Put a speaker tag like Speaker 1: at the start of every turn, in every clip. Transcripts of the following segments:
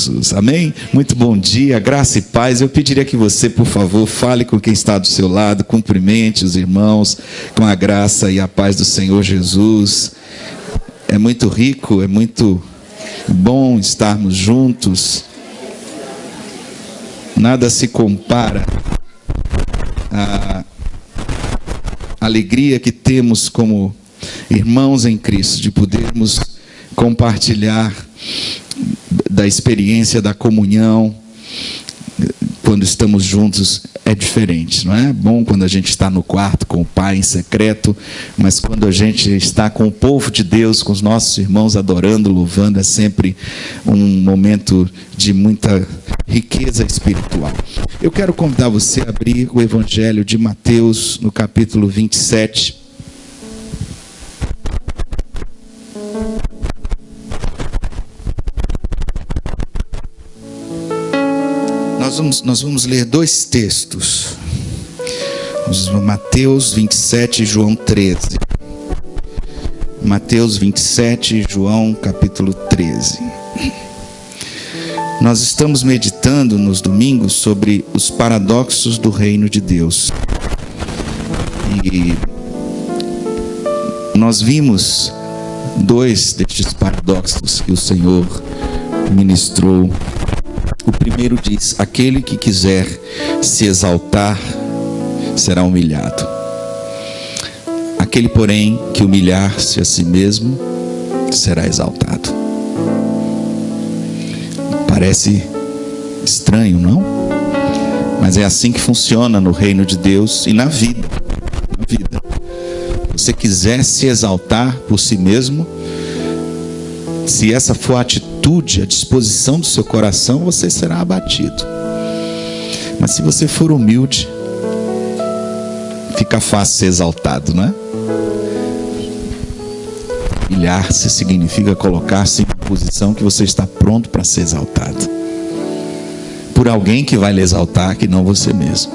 Speaker 1: Jesus. Amém? Muito bom dia, graça e paz. Eu pediria que você, por favor, fale com quem está do seu lado, cumprimente os irmãos com a graça e a paz do Senhor Jesus. É muito rico, é muito bom estarmos juntos. Nada se compara à alegria que temos como irmãos em Cristo, de podermos compartilhar da experiência da comunhão. Quando estamos juntos é diferente, não é? Bom quando a gente está no quarto com o Pai em secreto, mas quando a gente está com o povo de Deus, com os nossos irmãos adorando, louvando, é sempre um momento de muita riqueza espiritual. Eu quero convidar você a abrir o Evangelho de Mateus no capítulo 27. Nós vamos ler dois textos, Mateus 27 e João 13. Mateus 27 e João capítulo 13. Nós estamos meditando nos domingos sobre os paradoxos do reino de Deus. E nós vimos dois destes paradoxos que o Senhor ministrou. O primeiro diz: aquele que quiser se exaltar será humilhado. Aquele, porém, que humilhar-se a si mesmo será exaltado. Parece estranho, não? Mas é assim que funciona no reino de Deus e na vida. Se você quiser se exaltar por si mesmo, se essa for a atitude, a disposição do seu coração, você será abatido. Mas se você for humilde, fica fácil ser exaltado, não é? Humilhar-se significa colocar-se em uma posição que você está pronto para ser exaltado por alguém que vai lhe exaltar, que não você mesmo.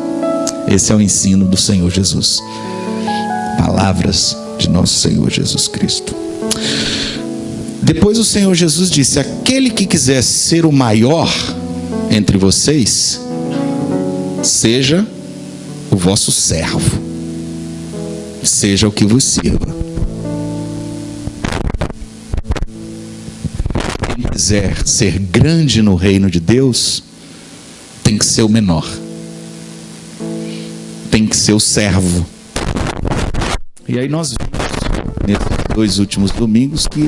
Speaker 1: Esse é o ensino do Senhor Jesus. Palavras de nosso Senhor Jesus Cristo. Depois o Senhor Jesus disse: aquele que quiser ser o maior entre vocês, seja o vosso servo, seja o que vos sirva. Quem quiser ser grande no reino de Deus, tem que ser o menor, tem que ser o servo. E aí nós vimos nesses dois últimos domingos que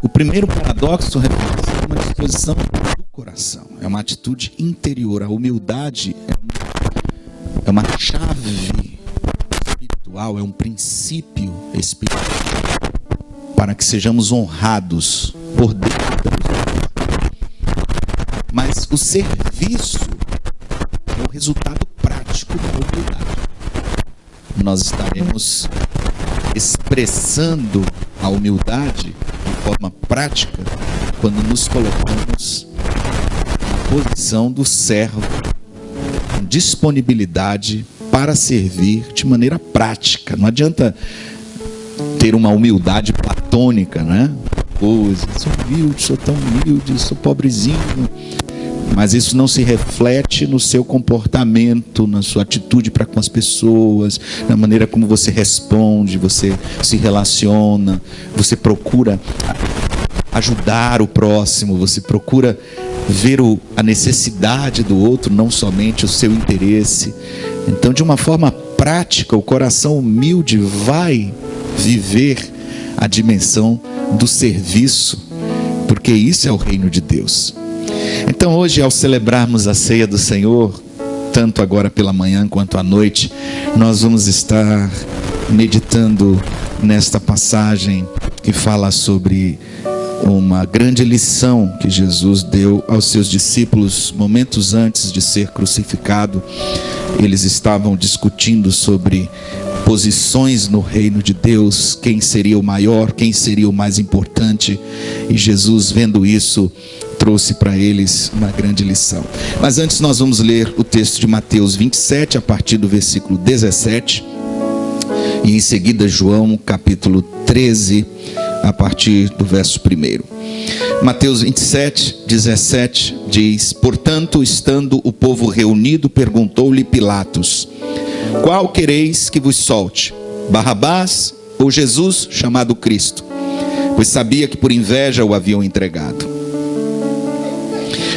Speaker 1: o primeiro paradoxo reflete uma disposição do coração, é uma atitude interior. A humildade é uma chave espiritual, é um princípio espiritual para que sejamos honrados por Deus. Mas o serviço é o resultado prático da humildade. Nós estaremos expressando a humildade de forma prática quando nos colocamos na posição do servo, com disponibilidade para servir de maneira prática. Não adianta ter uma humildade platônica, né? Sou humilde, sou tão humilde, sou pobrezinho. Mas isso não se reflete no seu comportamento, na sua atitude para com as pessoas, na maneira como você responde, você se relaciona, você procura ajudar o próximo, você procura ver a necessidade do outro, não somente o seu interesse. Então, de uma forma prática, o coração humilde vai viver a dimensão do serviço, porque isso é o reino de Deus. Então hoje, ao celebrarmos a ceia do Senhor, tanto agora pela manhã quanto à noite, nós vamos estar meditando nesta passagem que fala sobre uma grande lição que Jesus deu aos seus discípulos momentos antes de ser crucificado. Eles estavam discutindo sobre posições no reino de Deus, quem seria o maior, quem seria o mais importante, e Jesus, vendo isso, trouxe para eles uma grande lição. Mas antes nós vamos ler o texto de Mateus 27, a partir do versículo 17, e em seguida João capítulo 13, a partir do verso 1. Mateus 27, 17 diz: portanto, estando o povo reunido, perguntou-lhe Pilatos: qual quereis que vos solte? Barrabás ou Jesus, chamado Cristo? Pois sabia que por inveja o haviam entregado.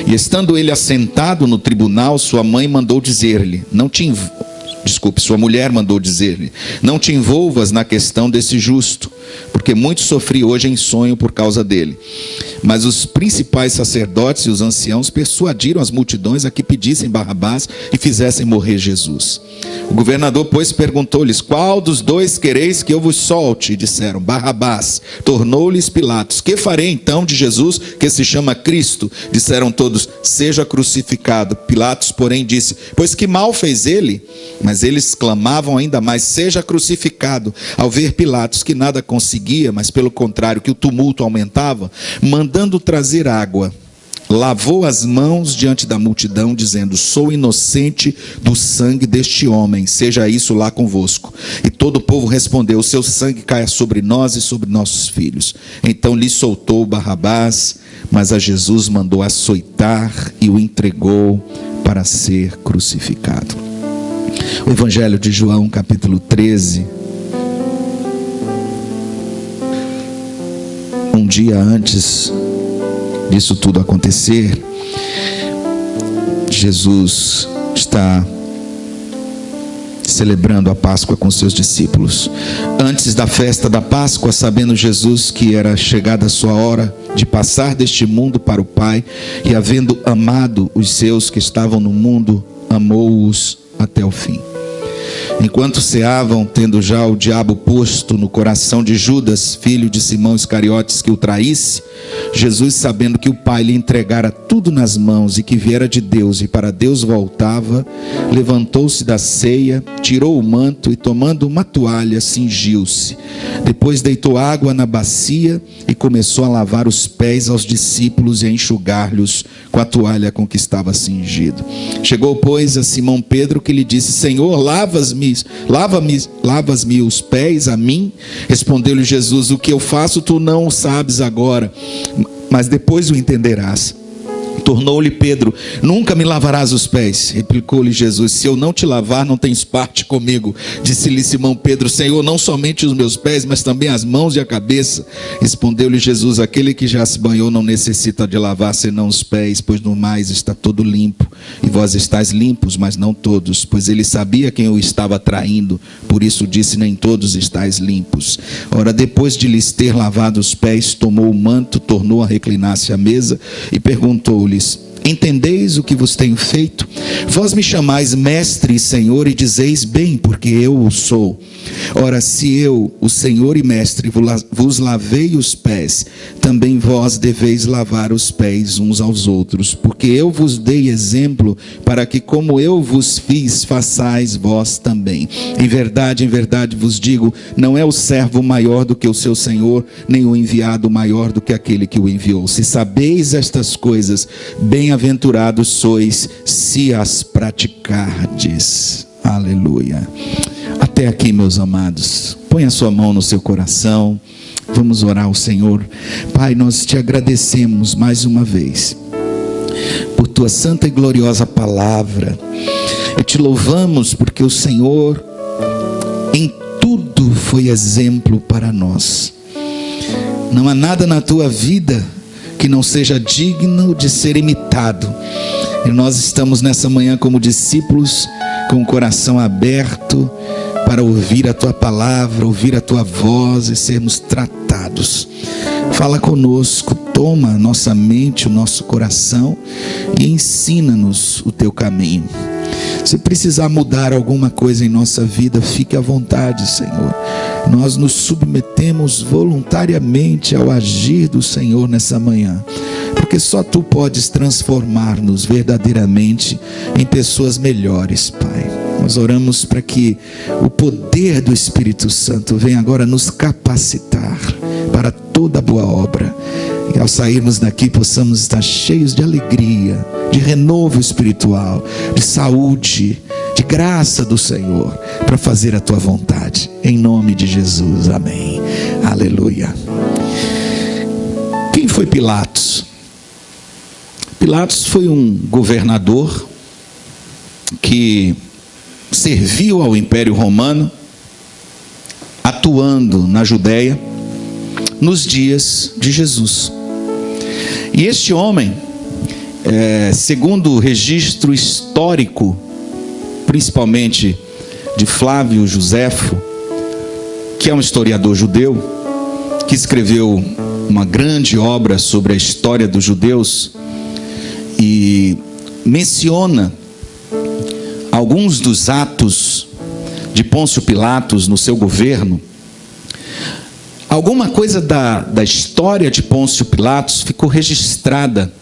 Speaker 1: E estando ele assentado no tribunal, sua mulher mandou dizer-lhe: não te envolvas na questão desse justo, porque muito sofri hoje em sonho por causa dele. Mas os principais sacerdotes e os anciãos persuadiram as multidões a que pedissem Barrabás e fizessem morrer Jesus. O governador, pois, perguntou-lhes: qual dos dois quereis que eu vos solte? E disseram: Barrabás. Tornou-lhes Pilatos: que farei então de Jesus, que se chama Cristo? Disseram todos: seja crucificado. Pilatos, porém, disse: pois que mal fez ele? Mas eles clamavam ainda mais: seja crucificado. Ao ver Pilatos que nada conseguia, mas pelo contrário, que o tumulto aumentava, mandando trazer água, lavou as mãos diante da multidão, dizendo: sou inocente do sangue deste homem, seja isso lá convosco. E todo o povo respondeu: o seu sangue caia sobre nós e sobre nossos filhos. Então lhe soltou Barrabás, mas a Jesus mandou açoitar e o entregou para ser crucificado. O Evangelho de João, capítulo 13. Um dia antes disso tudo acontecer, Jesus está celebrando a Páscoa com seus discípulos. Antes da festa da Páscoa, sabendo Jesus que era chegada a sua hora de passar deste mundo para o Pai, e havendo amado os seus que estavam no mundo, amou-os até o fim. Enquanto ceavam, tendo já o diabo posto no coração de Judas, filho de Simão Iscariotes, que o traísse, Jesus, sabendo que o Pai lhe entregara tudo nas mãos e que viera de Deus e para Deus voltava, levantou-se da ceia, tirou o manto e, tomando uma toalha, cingiu-se. Depois deitou água na bacia e começou a lavar os pés aos discípulos e a enxugar-lhes com a toalha com que estava cingido. Chegou, pois, a Simão Pedro, que lhe disse: Senhor, lavas-me os pés a mim? Respondeu-lhe Jesus: o que eu faço tu não o sabes agora, mas depois o entenderás. Tornou-lhe Pedro: nunca me lavarás os pés. Replicou-lhe Jesus: se eu não te lavar, não tens parte comigo. Disse-lhe Simão Pedro: Senhor, não somente os meus pés, mas também as mãos e a cabeça. Respondeu-lhe Jesus: aquele que já se banhou não necessita de lavar senão os pés, pois no mais está todo limpo. E vós estáis limpos, mas não todos, pois ele sabia quem o estava traindo. Por isso disse: nem todos estáis limpos. Ora, depois de lhes ter lavado os pés, tomou o manto, tornou a reclinar-se à mesa e perguntou-lhes: entendeis o que vos tenho feito? Vós me chamais mestre e senhor, e dizeis bem, porque eu o sou. Ora, se eu, o senhor e mestre, vos lavei os pés, também vós deveis lavar os pés uns aos outros, porque eu vos dei exemplo, para que como eu vos fiz, façais vós também. Em verdade vos digo, não é o servo maior do que o seu senhor, nem o enviado maior do que aquele que o enviou. Se sabeis estas coisas, bem-aventurados sois, se as praticardes. Aleluia. Até aqui, meus amados. Põe a sua mão no seu coração. Vamos orar ao Senhor. Pai, nós te agradecemos mais uma vez por tua santa e gloriosa palavra. E te louvamos porque o Senhor em tudo foi exemplo para nós. Não há nada na tua vida que não seja digno de ser imitado. E nós estamos nessa manhã como discípulos, com o coração aberto para ouvir a tua palavra, ouvir a tua voz e sermos tratados. Fala conosco, toma nossa mente, o nosso coração e ensina-nos o teu caminho. Se precisar mudar alguma coisa em nossa vida, fique à vontade, Senhor. Nós nos submetemos voluntariamente ao agir do Senhor nessa manhã, porque só tu podes transformar-nos verdadeiramente em pessoas melhores, Pai. Nós oramos para que o poder do Espírito Santo venha agora nos capacitar para toda boa obra. E ao sairmos daqui possamos estar cheios de alegria, de renovo espiritual, de saúde, de graça do Senhor, para fazer a tua vontade. Em nome de Jesus, amém. Aleluia. Quem foi foi Pilatos? Pilatos foi um governador que serviu ao Império Romano, atuando na Judéia nos dias de Jesus. E este homem, segundo o registro histórico, principalmente de Flávio Joséfo, que é um historiador judeu, que escreveu uma grande obra sobre a história dos judeus e menciona alguns dos atos de Pôncio Pilatos no seu governo. Alguma coisa da história de Pôncio Pilatos ficou registrada.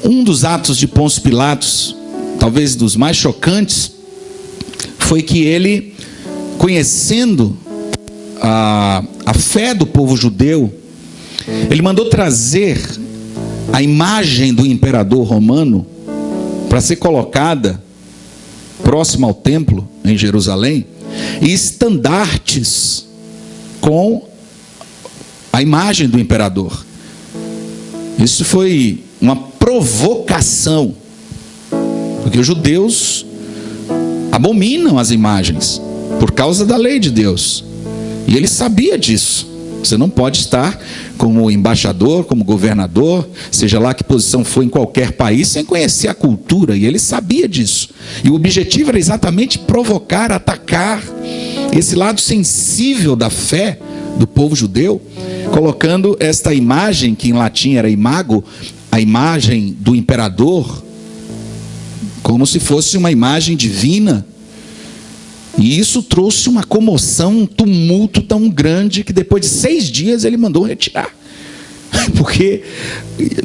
Speaker 1: Um dos atos de Pôncio Pilatos, talvez dos mais chocantes, foi que ele, conhecendo a fé do povo judeu, ele mandou trazer a imagem do imperador romano para ser colocada próximo ao templo em Jerusalém, e estandartes com a imagem do imperador. Isso foi uma provocação, porque os judeus abominam as imagens por causa da lei de Deus, e ele sabia disso. Você não pode estar como embaixador, como governador, seja lá que posição for em qualquer país, sem conhecer a cultura, e ele sabia disso. E o objetivo era exatamente provocar, atacar esse lado sensível da fé do povo judeu, colocando esta imagem, que em latim era imago, a imagem do imperador, como se fosse uma imagem divina. E isso trouxe uma comoção, um tumulto tão grande, que depois de 6 dias ele mandou retirar. Porque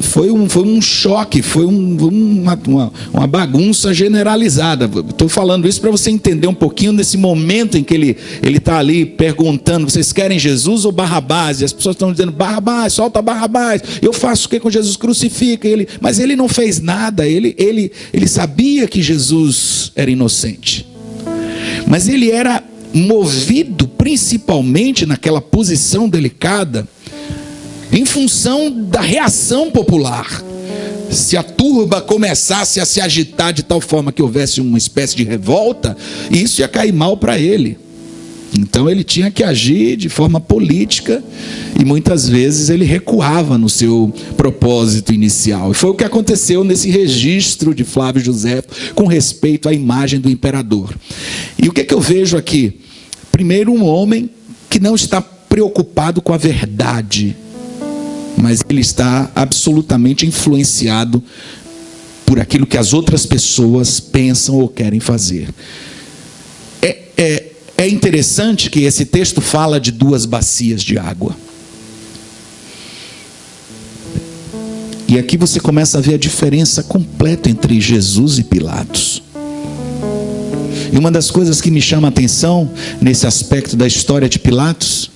Speaker 1: foi um choque, foi uma bagunça generalizada. Estou falando isso para você entender um pouquinho desse momento em que ele está ali perguntando: vocês querem Jesus ou Barrabás? E as pessoas estão dizendo: Barrabás, solta Barrabás. Eu faço o que com Jesus? Crucifica ele. Mas ele não fez nada, ele sabia que Jesus era inocente. Mas ele era movido principalmente naquela posição delicada em função da reação popular. Se a turba começasse a se agitar de tal forma que houvesse uma espécie de revolta, isso ia cair mal para ele. Então ele tinha que agir de forma política, e muitas vezes ele recuava no seu propósito inicial. E foi o que aconteceu nesse registro de Flávio Joséfo com respeito à imagem do imperador. E o que eu vejo aqui? Primeiro, um homem que não está preocupado com a verdade, mas ele está absolutamente influenciado por aquilo que as outras pessoas pensam ou querem fazer. É interessante que esse texto fala de 2 bacias de água. E aqui você começa a ver a diferença completa entre Jesus e Pilatos. E uma das coisas que me chama a atenção nesse aspecto da história de Pilatos,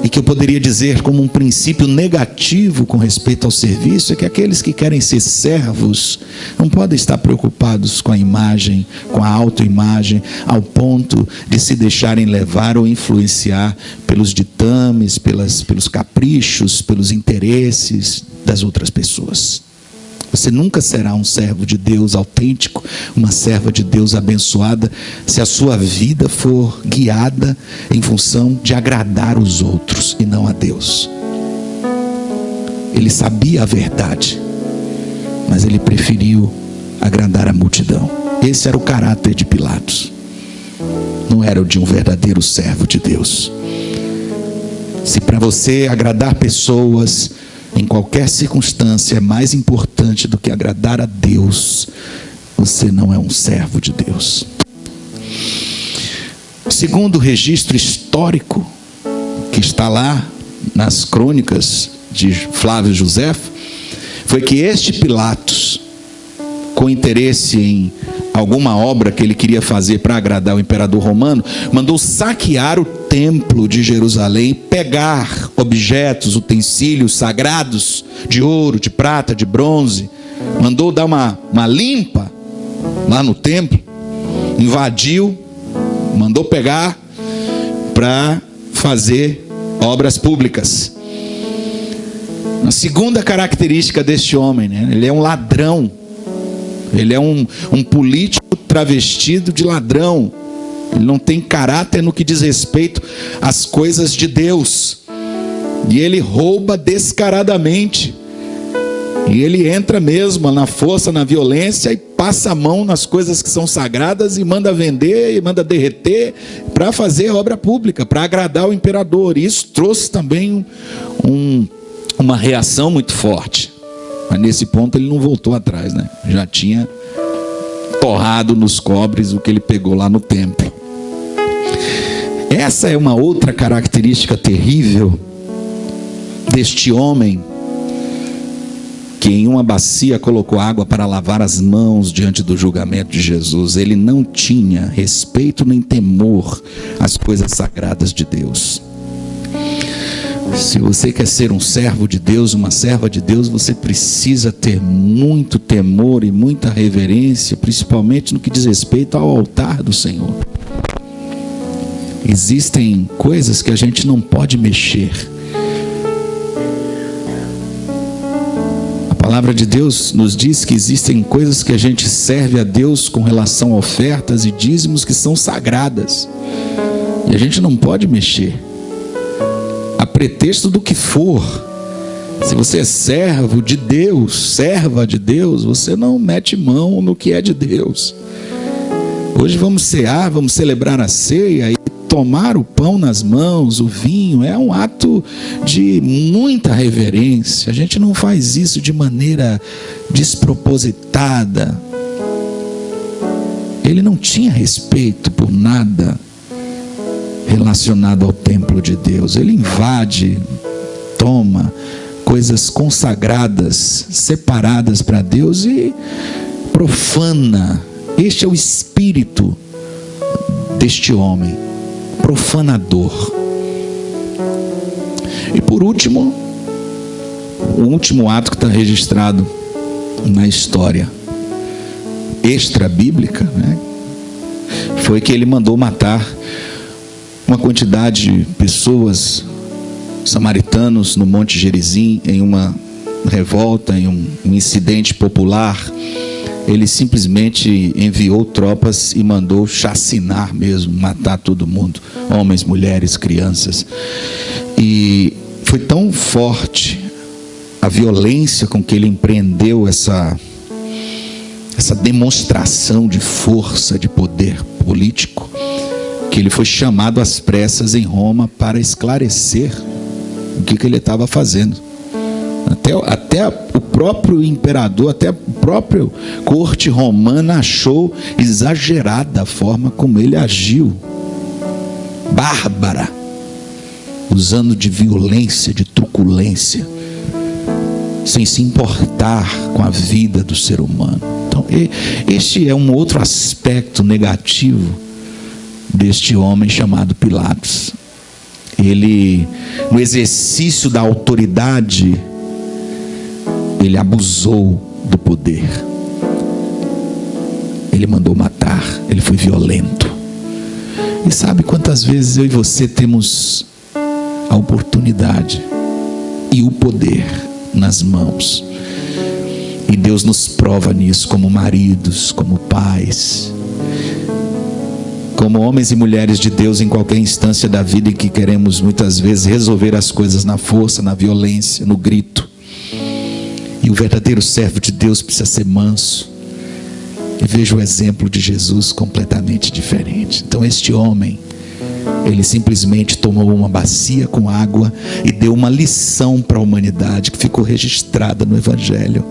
Speaker 1: e que eu poderia dizer como um princípio negativo com respeito ao serviço, é que aqueles que querem ser servos não podem estar preocupados com a imagem, com a autoimagem, ao ponto de se deixarem levar ou influenciar pelos ditames, pelos caprichos, pelos interesses das outras pessoas. Você nunca será um servo de Deus autêntico, uma serva de Deus abençoada, se a sua vida for guiada em função de agradar os outros e não a Deus. Ele sabia a verdade, mas ele preferiu agradar a multidão. Esse era o caráter de Pilatos. Não era o de um verdadeiro servo de Deus. Se para você agradar pessoas em qualquer circunstância é mais importante do que agradar a Deus, você não é um servo de Deus. Segundo o registro histórico que está lá nas crônicas de Flávio Joséfo, foi que este Pilatos, com interesse em alguma obra que ele queria fazer para agradar o imperador romano, mandou saquear o templo de Jerusalém, pegar objetos, utensílios sagrados de ouro, de prata, de bronze, mandou dar uma limpa lá no templo, invadiu, mandou pegar para fazer obras públicas. A segunda característica deste homem, né? Ele é um ladrão. Ele é um político travestido de ladrão. Ele não tem caráter no que diz respeito às coisas de Deus. E ele rouba descaradamente. E ele entra mesmo na força, na violência, e passa a mão nas coisas que são sagradas e manda vender e manda derreter para fazer obra pública, para agradar o imperador. E isso trouxe também uma reação muito forte. Mas nesse ponto ele não voltou atrás, né? Já tinha torrado nos cobres o que ele pegou lá no templo. Essa é uma outra característica terrível deste homem, que em uma bacia colocou água para lavar as mãos diante do julgamento de Jesus. Ele não tinha respeito nem temor às coisas sagradas de Deus. Se você quer ser um servo de Deus, uma serva de Deus, você precisa ter muito temor e muita reverência, principalmente no que diz respeito ao altar do Senhor. Existem coisas que a gente não pode mexer. A palavra de Deus nos diz que existem coisas que a gente serve a Deus com relação a ofertas e dízimos que são sagradas. E a gente não pode mexer. A pretexto do que for. Se você é servo de Deus, serva de Deus, você não mete mão no que é de Deus. Hoje vamos cear, vamos celebrar a ceia e tomar o pão nas mãos, o vinho, é um ato de muita reverência. A gente não faz isso de maneira despropositada. Ele não tinha respeito por nada relacionado ao templo de Deus. Ele invade, toma coisas consagradas, separadas para Deus e profana. Este é o espírito deste homem, profanador. E por último, o último ato que está registrado na história extra-bíblica, né, foi que ele mandou matar uma quantidade de pessoas, samaritanos, no Monte Gerizim, em uma revolta, em um incidente popular. Ele simplesmente enviou tropas e mandou chacinar mesmo, matar todo mundo, homens, mulheres, crianças. E foi tão forte a violência com que ele empreendeu essa demonstração de força, de poder político, que ele foi chamado às pressas em Roma para esclarecer o que ele estava fazendo. Até o próprio imperador, até a própria corte romana achou exagerada a forma como ele agiu. Bárbara, usando de violência, de truculência, sem se importar com a vida do ser humano. Então, este é um outro aspecto negativo deste homem chamado Pilatos. Ele, no exercício da autoridade, ele abusou do poder. Ele mandou matar, ele foi violento. E sabe quantas vezes eu e você temos a oportunidade e o poder nas mãos, e Deus nos prova nisso como maridos, como pais, como homens e mulheres de Deus em qualquer instância da vida em que queremos muitas vezes resolver as coisas na força, na violência, no grito. E o verdadeiro servo de Deus precisa ser manso. E vejo o exemplo de Jesus completamente diferente. Então este homem, ele simplesmente tomou uma bacia com água e deu uma lição para a humanidade que ficou registrada no Evangelho.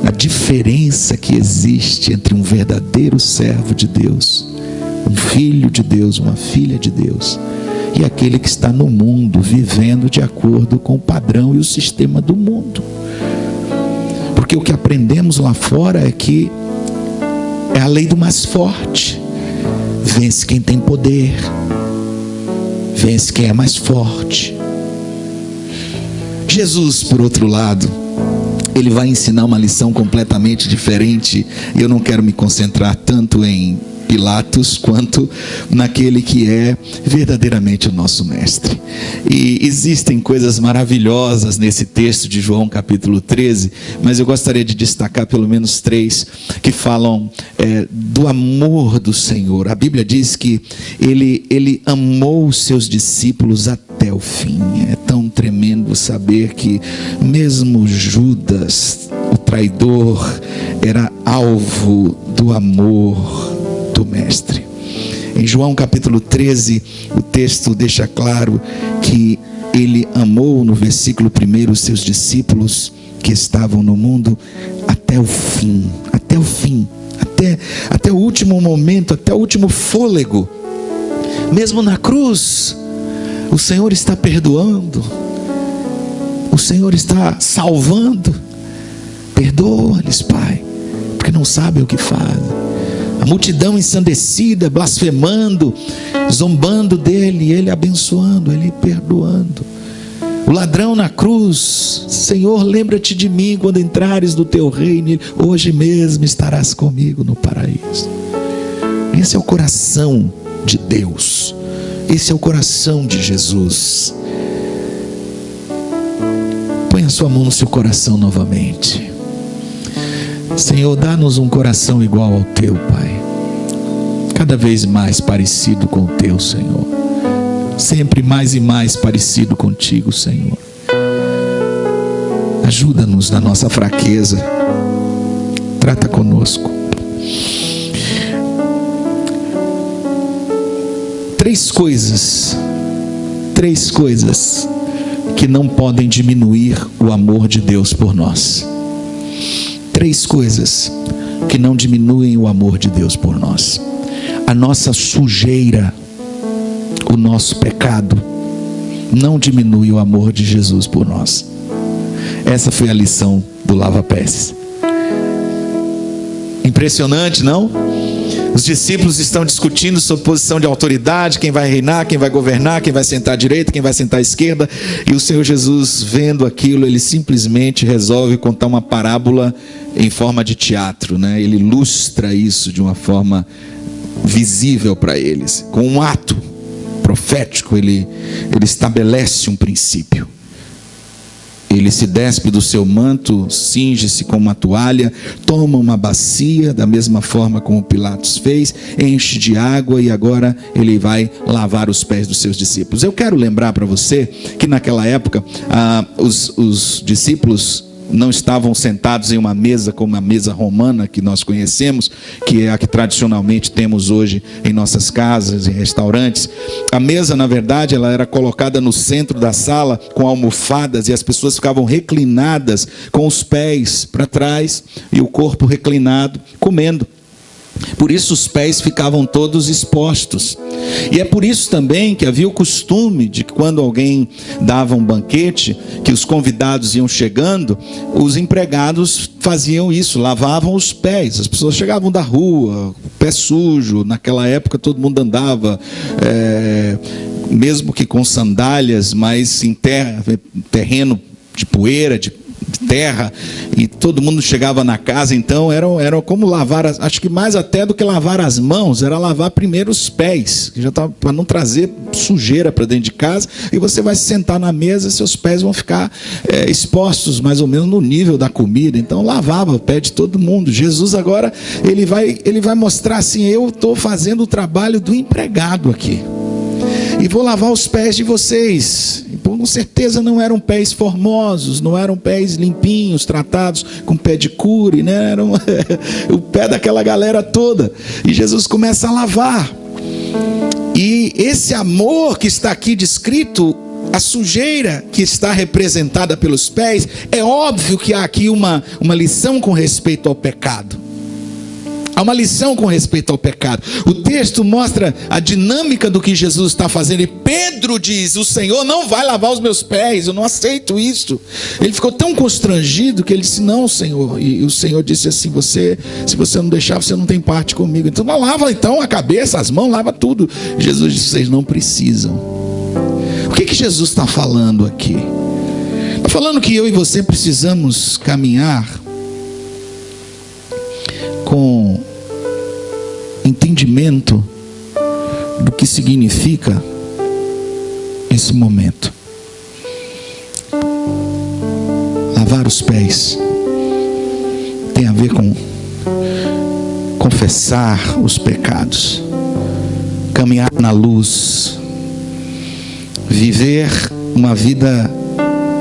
Speaker 1: A diferença que existe entre um verdadeiro servo de Deus, um filho de Deus, uma filha de Deus, e aquele que está no mundo, vivendo de acordo com o padrão e o sistema do mundo. Porque o que aprendemos lá fora é que é a lei do mais forte. Vence quem tem poder, vence quem é mais forte. Jesus, por outro lado, ele vai ensinar uma lição completamente diferente. E eu não quero me concentrar tanto em Pilatos quanto naquele que é verdadeiramente o nosso mestre. E existem coisas maravilhosas nesse texto de João capítulo 13, mas eu gostaria de destacar pelo menos 3 que falam do amor do Senhor. A Bíblia diz que ele amou os seus discípulos até o fim. É tão tremendo saber que mesmo Judas, o traidor, era alvo do amor do mestre. Em João capítulo 13, o texto deixa claro que ele amou, no versículo 1, os seus discípulos que estavam no mundo até o fim, até o último momento, até o último fôlego. Mesmo na cruz, o Senhor está perdoando, o Senhor está salvando. Perdoa-lhes, Pai, porque não sabem o que fazem. A multidão ensandecida, blasfemando, zombando dele, ele abençoando, ele perdoando. O ladrão na cruz: Senhor, lembra-te de mim quando entrares no teu reino, hoje mesmo estarás comigo no paraíso. Esse é o coração de Deus, esse é o coração de Jesus. Põe a sua mão no seu coração novamente. Senhor, dá-nos um coração igual ao teu, Pai, cada vez mais parecido com o teu, Senhor, sempre mais e mais parecido contigo, Senhor. Ajuda-nos na nossa fraqueza, trata conosco. 3 coisas que não podem diminuir o amor de Deus por nós. 3 coisas que não diminuem o amor de Deus por nós: a nossa sujeira, o nosso pecado, não diminui o amor de Jesus por nós. Essa foi a lição do lava-pés. Impressionante, não? Os discípulos estão discutindo sobre posição de autoridade, quem vai reinar, quem vai governar, quem vai sentar à direita, quem vai sentar à esquerda. E o Senhor Jesus, vendo aquilo, ele simplesmente resolve contar uma parábola em forma de teatro, né? Ele ilustra isso de uma forma visível para eles. Com um ato profético, ele estabelece um princípio. Ele se despe do seu manto, cinge-se com uma toalha, toma uma bacia, da mesma forma como Pilatos fez, enche de água e agora ele vai lavar os pés dos seus discípulos. Eu quero lembrar para você que naquela época os discípulos não estavam sentados em uma mesa como a mesa romana que nós conhecemos, que é a que tradicionalmente temos hoje em nossas casas, em restaurantes. A mesa, na verdade, ela era colocada no centro da sala com almofadas e as pessoas ficavam reclinadas com os pés para trás e o corpo reclinado, comendo. Por isso os pés ficavam todos expostos. E é por isso também que havia o costume de que quando alguém dava um banquete, que os convidados iam chegando, os empregados faziam isso, lavavam os pés. As pessoas chegavam da rua, pé sujo. Naquela época todo mundo andava, mesmo que com sandálias, mas em terreno de poeira, de terra, e todo mundo chegava na casa. Então era como lavar, acho que mais até do que lavar as mãos, era lavar primeiro os pés, que já estava para não trazer sujeira para dentro de casa. E você vai se sentar na mesa, seus pés vão ficar expostos mais ou menos no nível da comida. Então lavava o pé de todo mundo. Jesus agora ele vai mostrar assim: eu estou fazendo o trabalho do empregado aqui e vou lavar os pés de vocês. Com certeza não eram pés formosos, não eram pés limpinhos, tratados com pedicure, né? Era o pé daquela galera toda. E Jesus começa a lavar. E esse amor que está aqui descrito, a sujeira que está representada pelos pés, é óbvio que há aqui uma lição com respeito ao pecado. Há uma lição com respeito ao pecado. O texto mostra a dinâmica do que Jesus está fazendo. E Pedro diz: o Senhor não vai lavar os meus pés, eu não aceito isso. Ele ficou tão constrangido que ele disse: não, Senhor. E o Senhor disse assim: se você não deixar, você não tem parte comigo. Então lava então a cabeça, as mãos, lava tudo. Jesus disse: vocês não precisam. O que Jesus está falando aqui? Está falando que eu e você precisamos caminhar com entendimento do que significa esse momento. Lavar os pés tem a ver com confessar os pecados, caminhar na luz, viver uma vida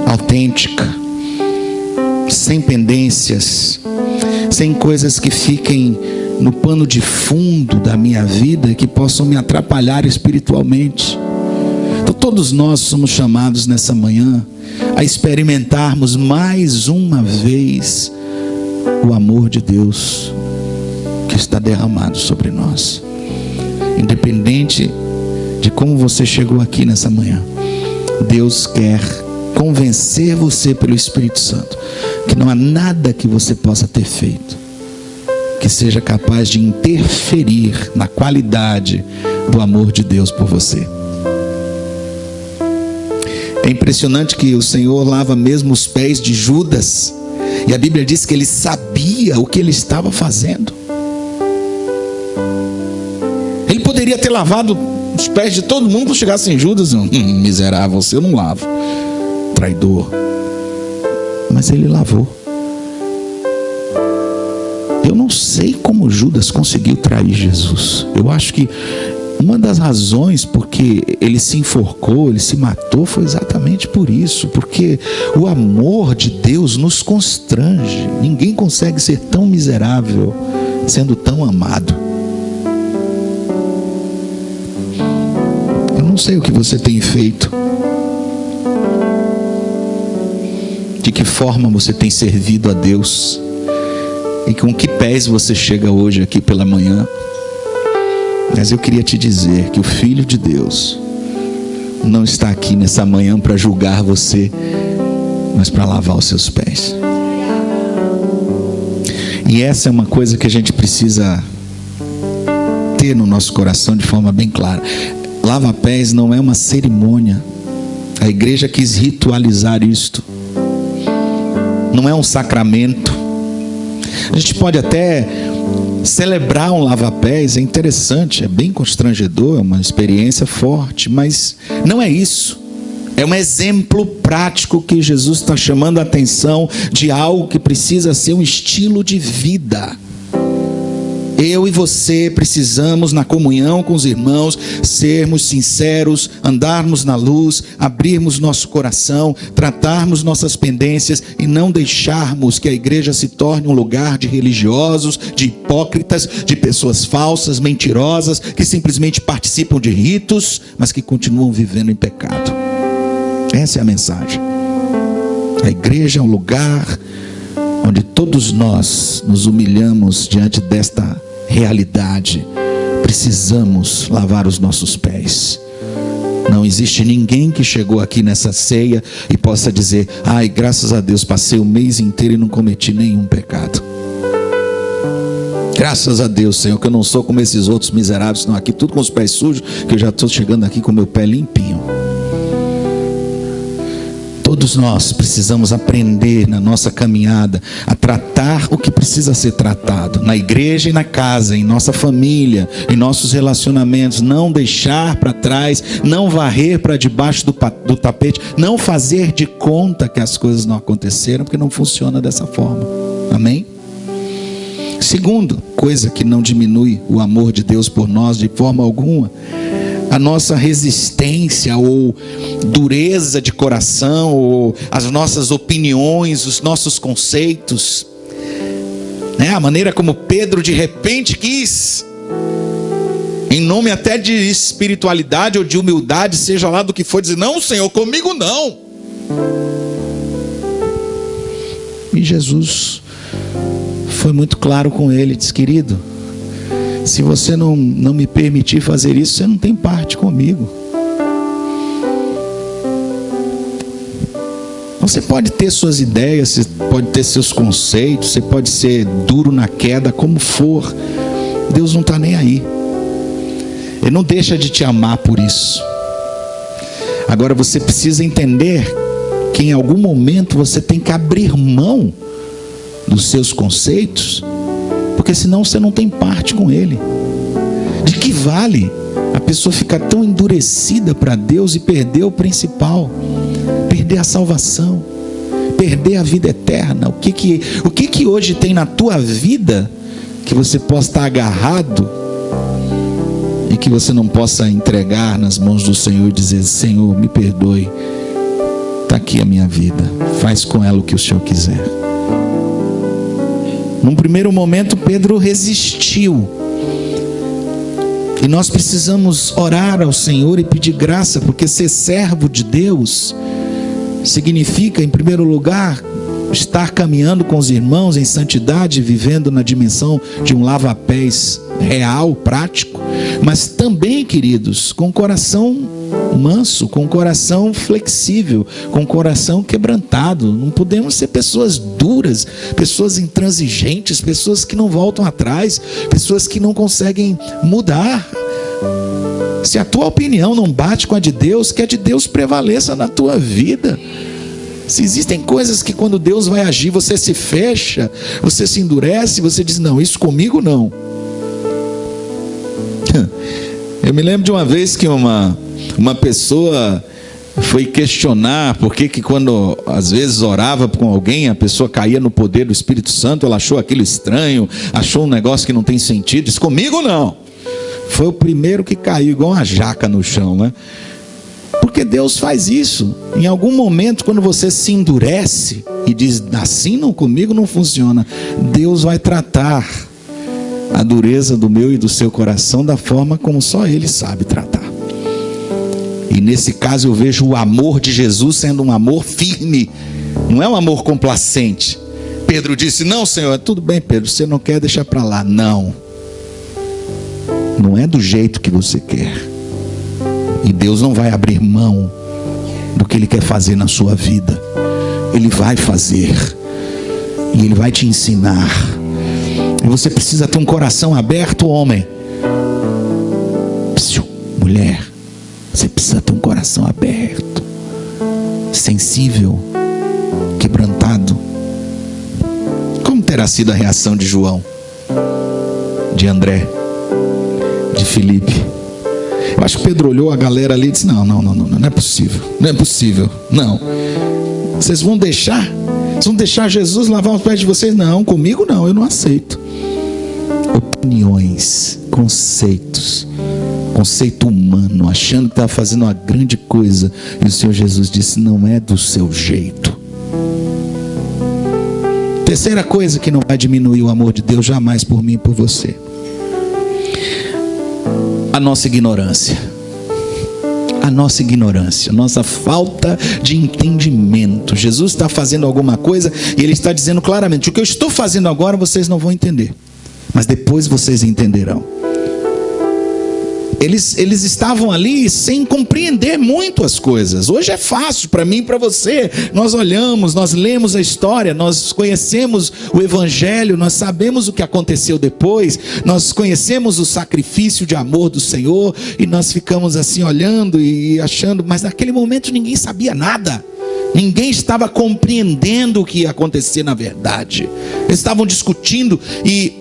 Speaker 1: autêntica, sem pendências, sem coisas que fiquem no pano de fundo da minha vida que possam me atrapalhar espiritualmente. Então todos nós somos chamados nessa manhã a experimentarmos mais uma vez o amor de Deus que está derramado sobre nós. Independente de como você chegou aqui nessa manhã, Deus quer convencer você pelo Espírito Santo que não há nada que você possa ter feito que seja capaz de interferir na qualidade do amor de Deus por você. É impressionante que o Senhor lava mesmo os pés de Judas, e a Bíblia diz que ele sabia o que ele estava fazendo. Ele poderia ter lavado os pés de todo mundo, chegasse em Judas, miserável, você eu não lavo, traidor. Mas ele lavou. Eu não sei como Judas conseguiu trair Jesus. Eu acho que uma das razões porque ele se enforcou, ele se matou, foi exatamente por isso. Porque o amor de Deus nos constrange. Ninguém consegue ser tão miserável sendo tão amado. Eu não sei o que você tem feito, de que forma você tem servido a Deus, e com que pés você chega hoje aqui pela manhã. Mas eu queria te dizer que o Filho de Deus não está aqui nessa manhã para julgar você, mas para lavar os seus pés. E essa é uma coisa que a gente precisa ter no nosso coração de forma bem clara. Lava-pés não é uma cerimônia. A igreja quis ritualizar isto. Não é um sacramento. A gente pode até celebrar um lava-pés, é interessante, é bem constrangedor, é uma experiência forte, mas não é isso. É um exemplo prático que Jesus está chamando a atenção de algo que precisa ser um estilo de vida. Eu e você precisamos, na comunhão com os irmãos, sermos sinceros, andarmos na luz, abrirmos nosso coração, tratarmos nossas pendências e não deixarmos que a igreja se torne um lugar de religiosos, de hipócritas, de pessoas falsas, mentirosas, que simplesmente participam de ritos, mas que continuam vivendo em pecado. Essa é a mensagem. A igreja é um lugar onde todos nós nos humilhamos diante desta realidade. Precisamos lavar os nossos pés. Não existe ninguém que chegou aqui nessa ceia e possa dizer: ai, graças a Deus, passei o mês inteiro e não cometi nenhum pecado. Graças a Deus, Senhor, que eu não sou como esses outros miseráveis, estão aqui tudo com os pés sujos, que eu já estou chegando aqui com o meu pé limpinho. Todos nós precisamos aprender na nossa caminhada a tratar o que precisa ser tratado, na igreja e na casa, em nossa família, em nossos relacionamentos. Não deixar para trás, não varrer para debaixo do tapete, não fazer de conta que as coisas não aconteceram, porque não funciona dessa forma. Amém? Segundo, coisa que não diminui o amor de Deus por nós de forma alguma, a nossa resistência ou dureza de coração, ou as nossas opiniões, os nossos conceitos, né? A maneira como Pedro de repente quis, em nome até de espiritualidade ou de humildade, seja lá do que for, dizer: não, Senhor, comigo não. E Jesus foi muito claro com ele, disse: querido, se você não me permitir fazer isso, você não tem parte comigo. Você pode ter suas ideias, você pode ter seus conceitos, você pode ser duro na queda, como for. Deus não está nem aí. Ele não deixa de te amar por isso. Agora você precisa entender que em algum momento você tem que abrir mão dos seus conceitos, porque senão você não tem parte com ele. De que vale a pessoa ficar tão endurecida para Deus e perder o principal, perder a salvação, perder a vida eterna? O que hoje tem na tua vida que você possa estar agarrado e que você não possa entregar nas mãos do Senhor e dizer: Senhor, me perdoe, está aqui a minha vida, faz com ela o que o Senhor quiser. Num primeiro momento Pedro resistiu, e nós precisamos orar ao Senhor e pedir graça, porque ser servo de Deus significa, em primeiro lugar, estar caminhando com os irmãos em santidade, vivendo na dimensão de um lava-pés real, prático, mas também, queridos, com coração manso, com coração flexível, com coração quebrantado. Não podemos ser pessoas duras, pessoas intransigentes, pessoas que não voltam atrás, pessoas que não conseguem mudar. Se a tua opinião não bate com a de Deus, que a de Deus prevaleça na tua vida. Se existem coisas que quando Deus vai agir, você se fecha, você se endurece, você diz: não, isso comigo não. Eu me lembro de uma vez que uma pessoa foi questionar por que quando às vezes orava com alguém, a pessoa caía no poder do Espírito Santo. Ela achou aquilo estranho, achou um negócio que não tem sentido. Diz: comigo não. Foi o primeiro que caiu igual uma jaca no chão, né? Porque Deus faz isso. Em algum momento, quando você se endurece e diz: assim não, comigo não funciona, Deus vai tratar a dureza do meu e do seu coração da forma como só Ele sabe tratar. E nesse caso eu vejo o amor de Jesus sendo um amor firme, não é um amor complacente. Pedro disse: não, Senhor, tudo bem, Pedro, você não quer, deixar para lá. Não é do jeito que você quer. E Deus não vai abrir mão do que Ele quer fazer na sua vida. Ele vai fazer, e Ele vai te ensinar. E você precisa ter um coração aberto, homem. Mulher, você precisa ter um coração aberto, sensível, quebrantado. Como terá sido a reação de João, de André, de Felipe? Eu acho que Pedro olhou a galera ali e disse: não é possível, não. Vocês vão deixar Jesus lavar os pés de vocês? Não, comigo não, eu não aceito. Opiniões, conceito humano, achando que estava fazendo uma grande coisa. E o Senhor Jesus disse: não é do seu jeito. Terceira coisa que não vai diminuir o amor de Deus jamais por mim e por você: a nossa ignorância. A nossa falta de entendimento. Jesus está fazendo alguma coisa e Ele está dizendo claramente: o que eu estou fazendo agora vocês não vão entender, mas depois vocês entenderão. Eles estavam ali sem compreender muito as coisas. Hoje é fácil para mim e para você. Nós olhamos, nós lemos a história, nós conhecemos o Evangelho, nós sabemos o que aconteceu depois, nós conhecemos o sacrifício de amor do Senhor, e nós ficamos assim olhando e achando, mas naquele momento ninguém sabia nada. Ninguém estava compreendendo o que ia acontecer na verdade. Eles estavam discutindo, e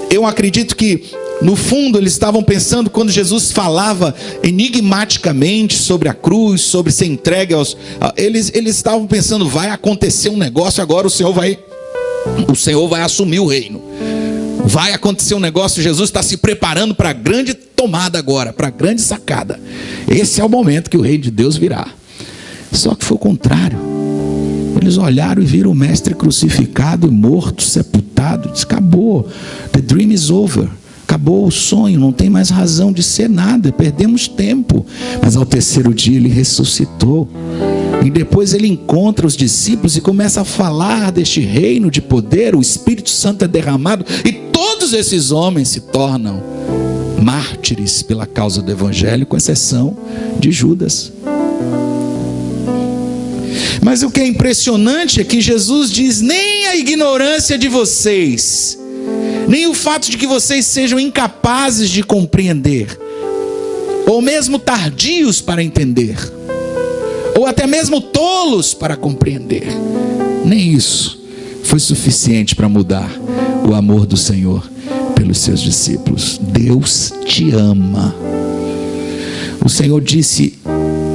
Speaker 1: eu acredito que no fundo eles estavam pensando, quando Jesus falava enigmaticamente sobre a cruz, sobre ser entregue aos... Eles estavam pensando: vai acontecer um negócio agora, o Senhor vai assumir o reino. Vai acontecer um negócio, Jesus está se preparando para a grande tomada agora, para a grande sacada. Esse é o momento que o reino de Deus virá. Só que foi o contrário. Eles olharam e viram o mestre crucificado e morto, sepultado. Diz: acabou, the dream is over. Acabou o sonho, não tem mais razão de ser nada, perdemos tempo. Mas ao terceiro dia Ele ressuscitou. E depois Ele encontra os discípulos e começa a falar deste reino de poder. O Espírito Santo é derramado, e todos esses homens se tornam mártires pela causa do Evangelho, com exceção de Judas. Mas o que é impressionante é que Jesus diz: nem a ignorância de vocês, nem o fato de que vocês sejam incapazes de compreender, ou mesmo tardios para entender, ou até mesmo tolos para compreender, nem isso foi suficiente para mudar o amor do Senhor pelos seus discípulos. Deus te ama. O Senhor disse: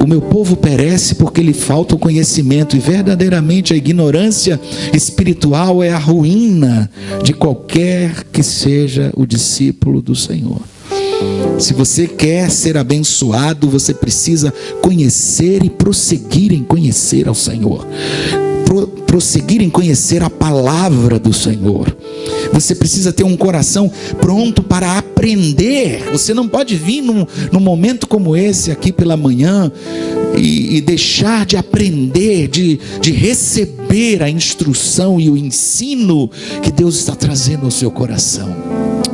Speaker 1: o meu povo perece porque lhe falta o conhecimento, e verdadeiramente a ignorância espiritual é a ruína de qualquer que seja o discípulo do Senhor. Se você quer ser abençoado, você precisa conhecer e prosseguir em conhecer ao Senhor. Prosseguir em conhecer a palavra do Senhor. Você precisa ter um coração pronto para aprender. Você não pode vir num momento como esse aqui pela manhã e deixar de aprender, de receber a instrução e o ensino que Deus está trazendo ao seu coração.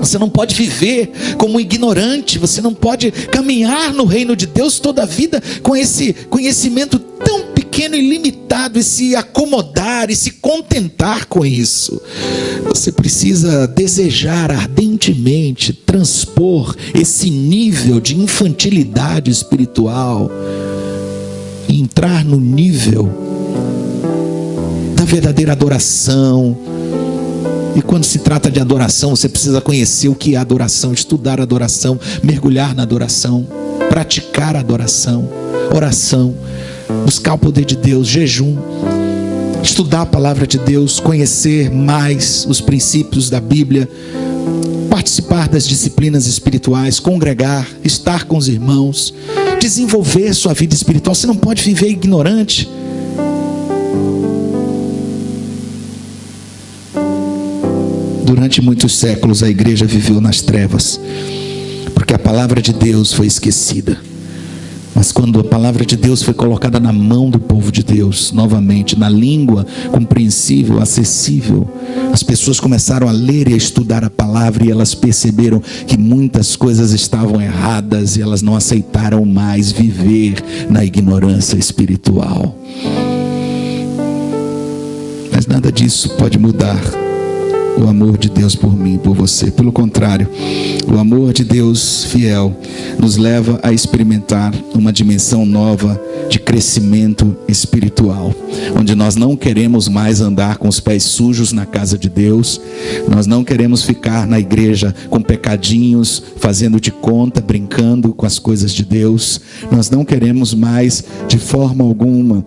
Speaker 1: Você não pode viver como ignorante. Você não pode caminhar no reino de Deus toda a vida com esse conhecimento tão pequeno e limitado, e se acomodar e se contentar com isso. Você precisa desejar ardentemente transpor esse nível de infantilidade espiritual e entrar no nível da verdadeira adoração. E quando se trata de adoração, você precisa conhecer o que é adoração, estudar a adoração, mergulhar na adoração, praticar a adoração, oração, buscar o poder de Deus, jejum, estudar a palavra de Deus, conhecer mais os princípios da Bíblia, participar das disciplinas espirituais, congregar, estar com os irmãos, desenvolver sua vida espiritual. Você não pode viver ignorante. Durante muitos séculos a igreja viveu nas trevas, porque a palavra de Deus foi esquecida. Mas quando a palavra de Deus foi colocada na mão do povo de Deus, novamente, na língua compreensível, acessível, as pessoas começaram a ler e a estudar a palavra, e elas perceberam que muitas coisas estavam erradas, e elas não aceitaram mais viver na ignorância espiritual. Mas nada disso pode mudar o amor de Deus por mim, por você. Pelo contrário, o amor de Deus fiel nos leva a experimentar uma dimensão nova de crescimento espiritual, onde nós não queremos mais andar com os pés sujos na casa de Deus. Nós não queremos ficar na igreja com pecadinhos, fazendo de conta, brincando com as coisas de Deus. Nós não queremos mais, de forma alguma,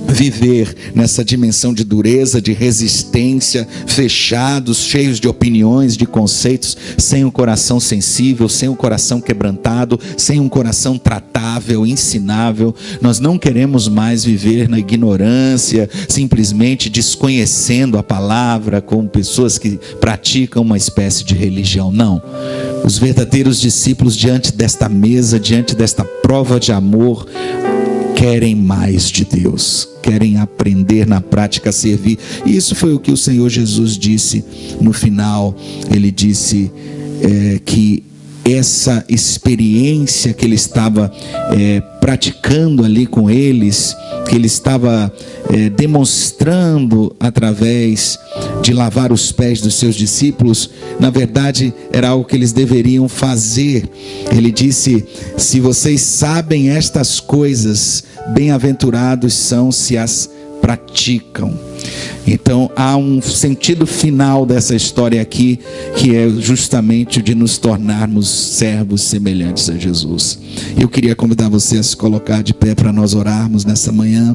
Speaker 1: viver nessa dimensão de dureza, de resistência, fechados, cheios de opiniões, de conceitos, sem um coração sensível, sem um coração quebrantado, sem um coração tratável, ensinável. Nós não queremos mais viver na ignorância, simplesmente desconhecendo a palavra, como pessoas que praticam uma espécie de religião. Não. Os verdadeiros discípulos, diante desta mesa, diante desta prova de amor, querem mais de Deus, querem aprender na prática a servir. E isso foi o que o Senhor Jesus disse no final. Ele disse que essa experiência que ele estava praticando ali com eles, que ele estava demonstrando através de lavar os pés dos seus discípulos, na verdade era algo que eles deveriam fazer. Ele disse: se vocês sabem estas coisas, bem-aventurados são se as praticam. Então há um sentido final dessa história aqui, que é justamente o de nos tornarmos servos semelhantes a Jesus. Eu queria convidar você a se colocar de pé para nós orarmos nessa manhã.